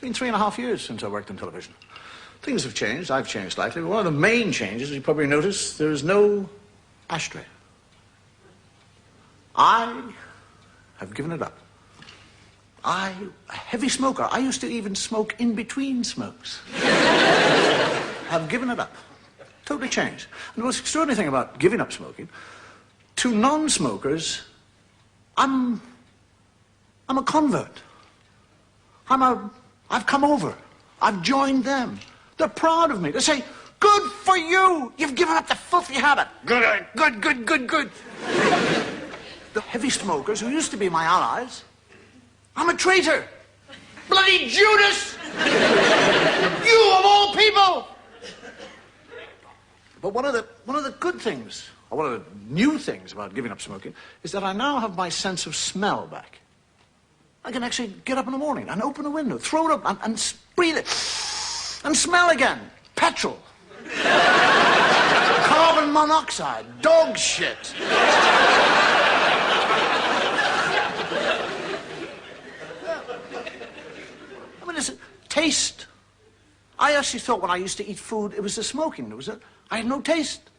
been 3.5 years since I worked in television. Things have changed. I've changed slightly. But one of the main changes, you probably noticed, there is no ashtray. I have given it up. A heavy smoker. I used to even smoke in between smokes. I've given it up. Totally changed. And the most extraordinary thing about giving up smoking, to non-smokers, I'm a convert. I've come over. I've joined them. They're proud of me. They say, good for you. You've given up the filthy habit. Good, good, good, good, good. The heavy smokers who used to be my allies, I'm a traitor. Bloody Judas! You of all people! But one of the good things, or one of the new things about giving up smoking, is that I now have my sense of smell back. I can actually get up in the morning and open a window, throw it up and breathe it, and smell again. Petrol. Carbon monoxide. Dog shit. I mean, it's taste. I actually thought when I used to eat food, it was the smoking. I had no taste.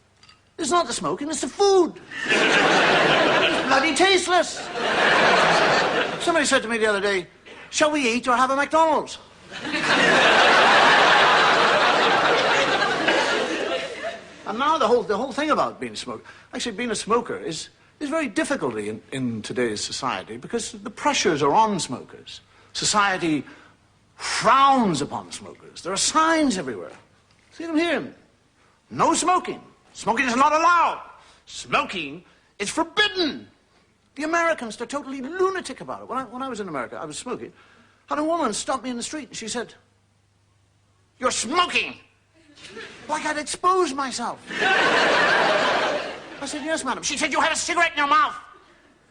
It's not the smoking, it's the food. It's bloody tasteless. Somebody said to me the other day, shall we eat or have a McDonald's? And now the whole thing about being a smoker, actually being a smoker is very difficult in today's society because the pressures are on smokers. Society frowns upon smokers. There are signs everywhere. See them here. No smoking. Smoking is not allowed. Smoking is forbidden. The Americans, they're totally lunatic about it. When I was in America, I was smoking. Had a woman stop me in the street and she said, "You're smoking." Like I'd exposed myself. I said, "Yes, madam." She said, "You had a cigarette in your mouth."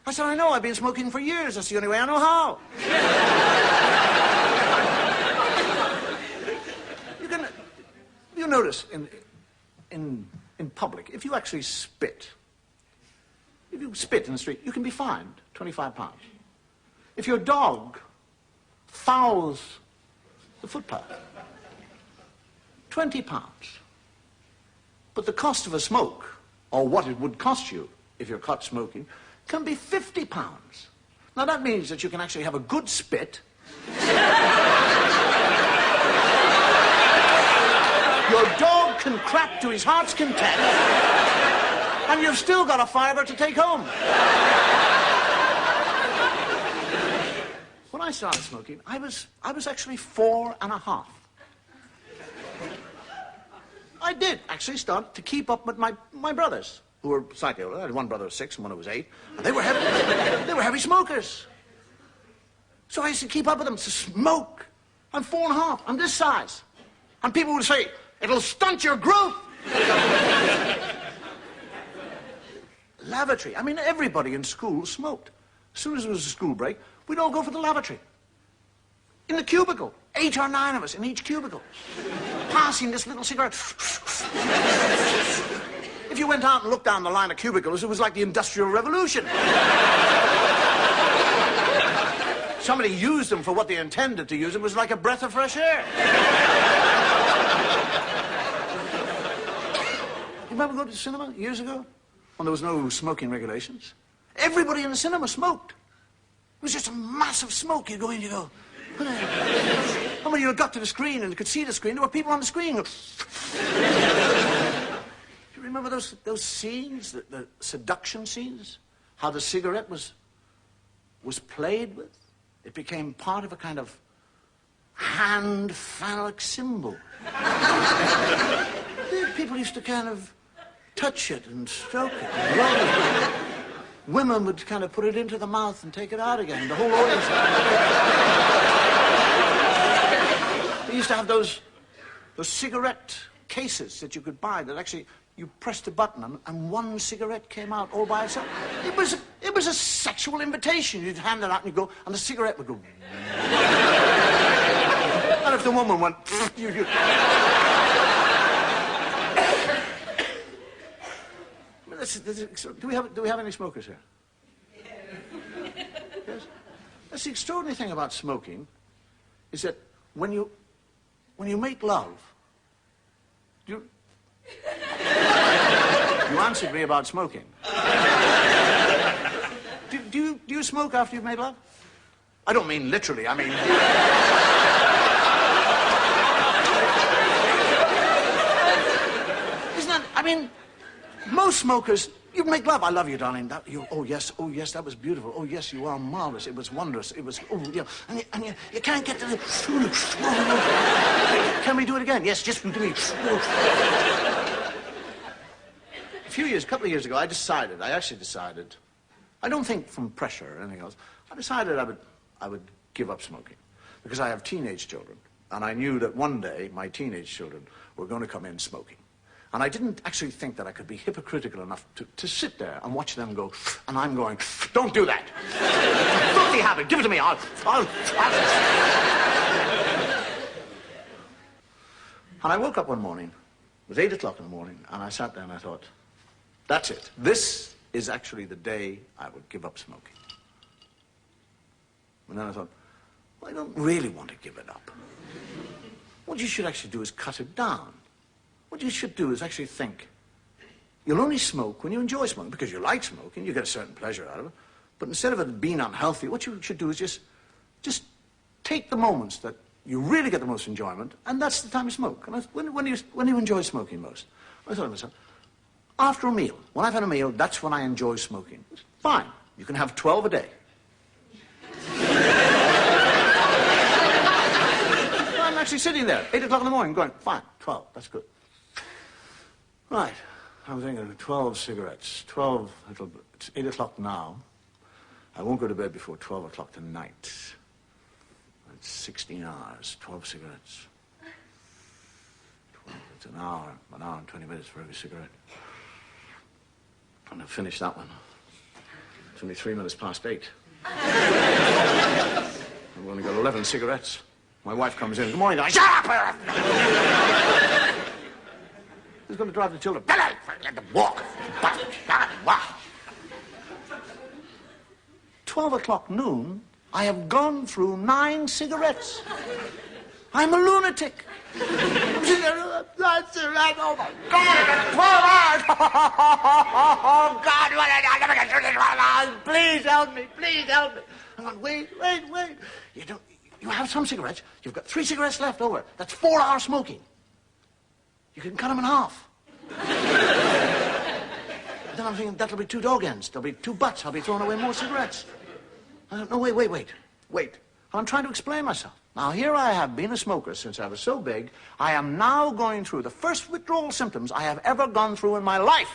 I said, "I know, I've been smoking for years. That's the only way I know how." You notice in public, if you actually spit, if you spit in the street, you can be fined £25. If your dog fouls the footpath, £20. But the cost of a smoke, or what it would cost you if you're caught smoking, can be £50. Now that means that you can actually have a good spit. Your dog can crap to his heart's content, and you've still got a fiver to take home. When I started smoking, I was actually 4.5. I did actually start to keep up with my brothers, who were slightly older. I had one brother who was 6 and one who was 8, and they were heavy smokers. So I used to keep up with them to smoke. I'm 4.5. I'm this size. And people would say, "It'll stunt your growth." Lavatory. I mean, everybody in school smoked. As soon as there was a school break, we'd all go for the lavatory. In the cubicle. 8 or 9 of us in each cubicle. Passing this little cigarette. If you went out and looked down the line of cubicles, it was like the Industrial Revolution. Somebody used them for what they intended to use them. It was like a breath of fresh air. You remember going to the cinema years ago when there was no smoking regulations? Everybody in the cinema smoked. It was just a massive smoke. You go in, you go. And when you got to the screen and you could see the screen, there were people on the screen. You remember those scenes, the seduction scenes? How the cigarette was played with? It became part of a kind of hand phallic symbol. People used to kind of touch it and stroke it and roll it. Women would kind of put it into the mouth and take it out again. The whole audience. They used to have those cigarette cases that you could buy that actually you pressed a button and one cigarette came out all by itself. It was a sexual invitation. You'd hand it out and you'd go, and the cigarette would go. And if the woman went, you. Do we have any smokers here? Yes. That's the extraordinary thing about smoking, is that when you make love, you answered me about smoking. Do you smoke after you've made love? I don't mean literally, I mean... Isn't that, I mean, most smokers, you make love. I love you, darling. Oh, yes, that was beautiful. Oh, yes, you are marvelous. It was wondrous. It was, oh, yeah. And you can't get to the... Can we do it again? Yes, just do me. A couple of years ago, I actually decided, I don't think from pressure or anything else, I decided I would give up smoking because I have teenage children, and I knew that one day my teenage children were going to come in smoking. And I didn't actually think that I could be hypocritical enough to sit there and watch them go, and I'm going, don't do that. Filthy habit, give it to me, I'll... And I woke up one morning, it was 8 o'clock in the morning, and I sat there and I thought, that's it. This is actually the day I would give up smoking. And then I thought, well, I don't really want to give it up. What you should actually do is cut it down. What you should do is actually think, you'll only smoke when you enjoy smoking, because you like smoking, you get a certain pleasure out of it. But instead of it being unhealthy, what you should do is just take the moments that you really get the most enjoyment, and that's the time you smoke. And when you enjoy smoking most? I thought to myself, after a meal, when I've had a meal, that's when I enjoy smoking. Fine, you can have 12 a day. I'm actually sitting there, 8 o'clock in the morning, going, fine, 12, that's good. Right, I'm thinking 12 cigarettes, it's 8 o'clock now. I won't go to bed before 12 o'clock tonight. It's 16 hours, 12 cigarettes. 12, it's an hour and 20 minutes for every cigarette. And I've finished that one. It's only 3 minutes past 8. I've only got 11 cigarettes. My wife comes in. Good morning. Shut up! Who's going to drive the children? Let them walk. 12 o'clock noon, I have gone through 9 cigarettes. I'm a lunatic. That's right. Oh, my God. 12 hours. Oh, God. Please help me. Please help me. I'm going, wait. You have some cigarettes. You've got 3 cigarettes left over. That's 4 hours smoking. You can cut them in half. Then I'm thinking, that'll be 2 dog ends. There'll be 2 butts. I'll be throwing away more cigarettes. I don't know, wait. I'm trying to explain myself. Now, here I have been a smoker since I was so big. I am now going through the first withdrawal symptoms I have ever gone through in my life.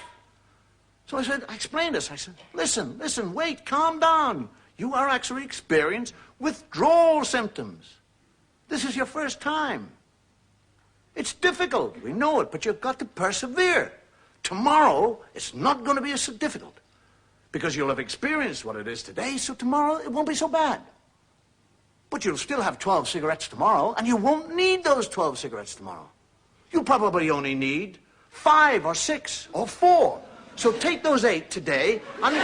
So I explained this. I said, listen, wait, calm down. You are actually experiencing withdrawal symptoms. This is your first time. It's difficult, we know it, but you've got to persevere. Tomorrow, it's not going to be so difficult because you'll have experienced what it is today, so tomorrow it won't be so bad. But you'll still have 12 cigarettes tomorrow, and you won't need those 12 cigarettes tomorrow. You probably only need 5 or 6 or 4. So take those 8 today and...